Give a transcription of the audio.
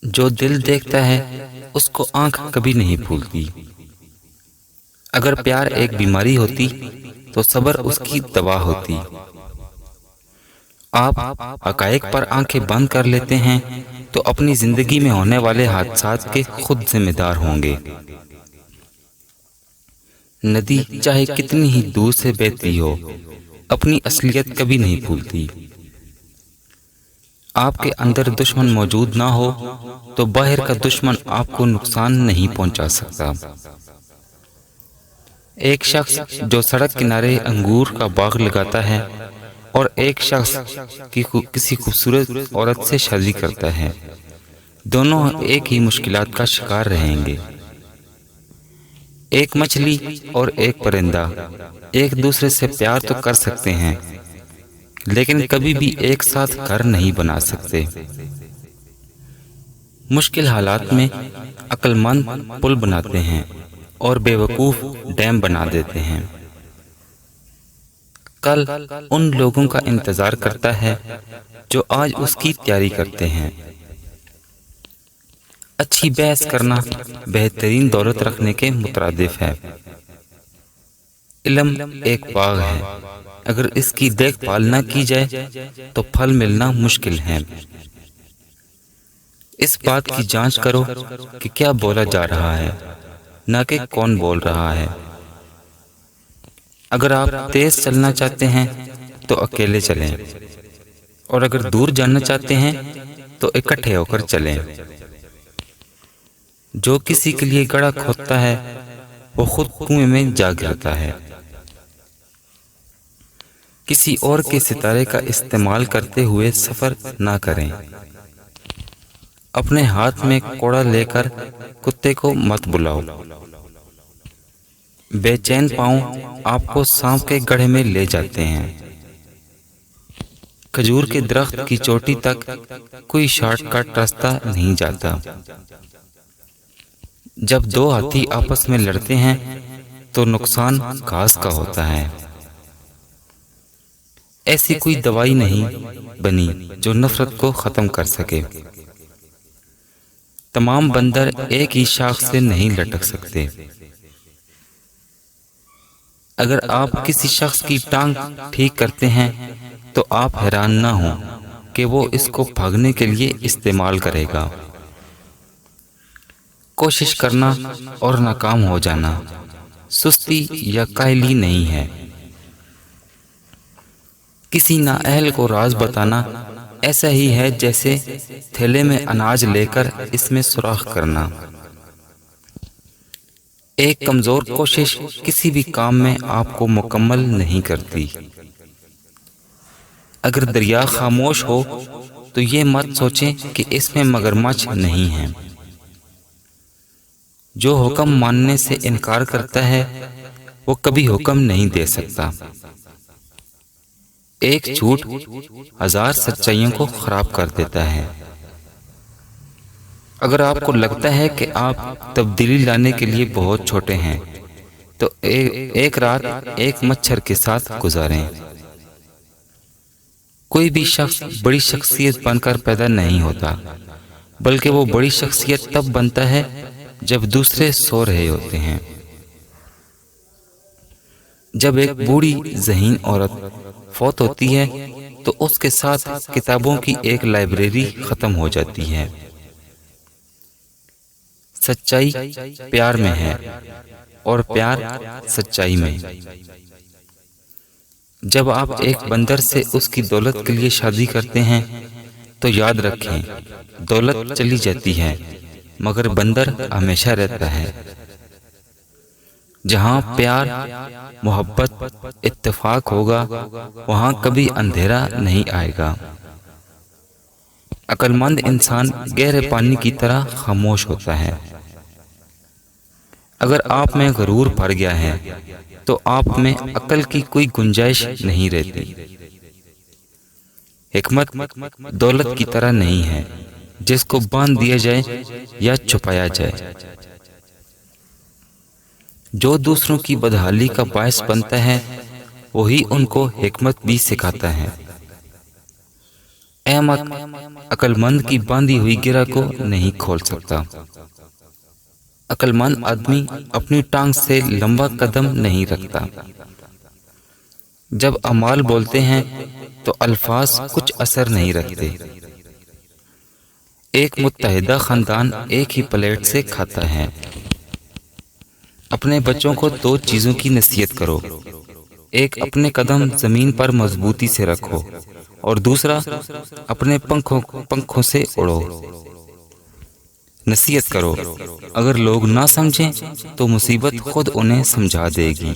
جو دل دیکھتا ہے اس کو آنکھ کبھی نہیں بھولتی۔ اگر پیار ایک بیماری ہوتی تو صبر اس کی دوا ہوتی۔ آپ حقائق پر آنکھیں بند کر لیتے ہیں تو اپنی زندگی میں ہونے والے حادثات کے خود ذمہ دار ہوں گے۔ ندی چاہے کتنی ہی دور سے بہتی ہو، اپنی اصلیت کبھی نہیں بھولتی۔ آپ کے اندر دشمن موجود نہ ہو تو باہر کا دشمن آپ کو نقصان نہیں پہنچا سکتا۔ ایک شخص جو سڑک کنارے انگور کا باغ لگاتا ہے اور ایک شخص کسی خوبصورت عورت سے شادی کرتا ہے، دونوں ایک ہی مشکلات کا شکار رہیں گے۔ ایک مچھلی اور ایک پرندہ ایک دوسرے سے پیار تو کر سکتے ہیں، لیکن کبھی بھی ایک ساتھ گھر نہیں بنا سکتے۔ مشکل حالات میں عقل مند پل بناتے ہیں اور بے وقوف ڈیم بنا دیتے ہیں۔ کل ان لوگوں کا انتظار کرتا ہے جو آج اس کی تیاری کرتے ہیں۔ اچھی بحث کرنا بہترین دولت رکھنے کے مترادف ہے۔ علم ایک باغ ہے، اگر اس کی دیکھ بھال نہ کی جائے تو پھل ملنا مشکل ہے۔ اس بات کی جانچ کرو کہ کیا بولا جا رہا ہے، نہ کہ کون بول رہا ہے۔ اگر آپ تیز چلنا چاہتے ہیں تو اکیلے چلیں، اور اگر دور جانا چاہتے ہیں تو اکٹھے ہو کر چلیں۔ جو کسی کے لیے گڑھا کھودتا ہے وہ خود کنویں میں جا گرتا ہے۔ کسی اور کے ستارے کا استعمال کرتے ہوئے سفر نہ کریں۔ اپنے ہاتھ میں کوڑا لے کر کتے کو مت بلاؤ۔ بے چین پاؤں آپ کو سانپ کے گڑھے میں لے جاتے ہیں۔ کھجور کے درخت کی چوٹی تک کوئی شارٹ کٹ راستہ نہیں جاتا۔ جب دو ہاتھی آپس میں لڑتے ہیں تو نقصان گھاس کا ہوتا ہے۔ ایسی کوئی دوائی نہیں بنی جو نفرت کو ختم کر سکے۔ تمام بندر ایک ہی شاخ سے نہیں لٹک سکتے۔ اگر آپ کسی شخص کی ٹانگ ٹھیک کرتے ہیں تو آپ حیران نہ ہوں کہ وہ اس کو بھاگنے کے لیے استعمال کرے گا۔ کوشش کرنا اور ناکام ہو جانا سستی یا کاہلی نہیں ہے۔ کسی نااہل کو راز بتانا ایسا ہی ہے جیسے تھیلے میں اناج لے کر اس میں سوراخ کرنا۔ ایک کمزور کوشش کسی بھی کام میں آپ کو مکمل نہیں کرتی۔ اگر دریا خاموش ہو تو یہ مت سوچیں کہ اس میں مگرمچھ نہیں ہے۔ جو حکم ماننے سے انکار کرتا ہے وہ کبھی حکم نہیں دے سکتا۔ ایک جھوٹ ہزار سچائیوں کو خراب کر دیتا ہے۔ اگر آپ کو لگتا ہے کہ آپ تبدیلی لانے کے لیے بہت چھوٹے ہیں تو ایک رات ایک مچھر کے ساتھ گزاریں۔ کوئی بھی شخص بڑی شخصیت بن کر پیدا نہیں ہوتا، بلکہ وہ بڑی شخصیت تب بنتا ہے جب دوسرے سو رہے ہوتے ہیں۔ جب ایک بوڑھی ذہین عورت فوت ہوتی ہے تو اس کے ساتھ کتابوں کی ایک لائبریری ختم ہو جاتی ہے۔ سچائی پیار میں ہے اور پیار سچائی میں۔ جب آپ ایک بندر سے اس کی دولت کے لیے شادی کرتے ہیں تو یاد رکھیں دولت چلی جاتی ہے مگر بندر ہمیشہ رہتا ہے۔ جہاں پیار، محبت، اتفاق ہوگا وہاں کبھی اندھیرا نہیں آئے گا۔ عقل مند انسان گہرے پانی کی طرح خاموش ہوتا ہے۔ اگر آپ میں غرور بھر گیا ہے تو آپ میں عقل کی کوئی گنجائش نہیں رہتی۔ حکمت دولت کی طرح نہیں ہے جس کو باندھ دیا جائے یا چھپایا جائے۔ جو دوسروں کی بدحالی کا باعث بنتا ہے وہی ان کو حکمت بھی سکھاتا ہے۔ احمق عقل مند کی باندھی ہوئی گرہ کو نہیں کھول سکتا۔ عقل مند آدمی اپنی ٹانگ سے لمبا قدم نہیں رکھتا۔ جب اعمال بولتے ہیں تو الفاظ کچھ اثر نہیں رکھتے۔ ایک متحدہ خاندان ایک ہی پلیٹ سے کھاتا ہے۔ اپنے بچوں کو دو چیزوں کی نصیحت کرو، ایک اپنے قدم زمین پر مضبوطی سے رکھو اور دوسرا اپنے پنکھوں سے اڑو۔ نصیحت کرو، اگر لوگ نہ سمجھیں تو مصیبت خود انہیں سمجھا دے گی۔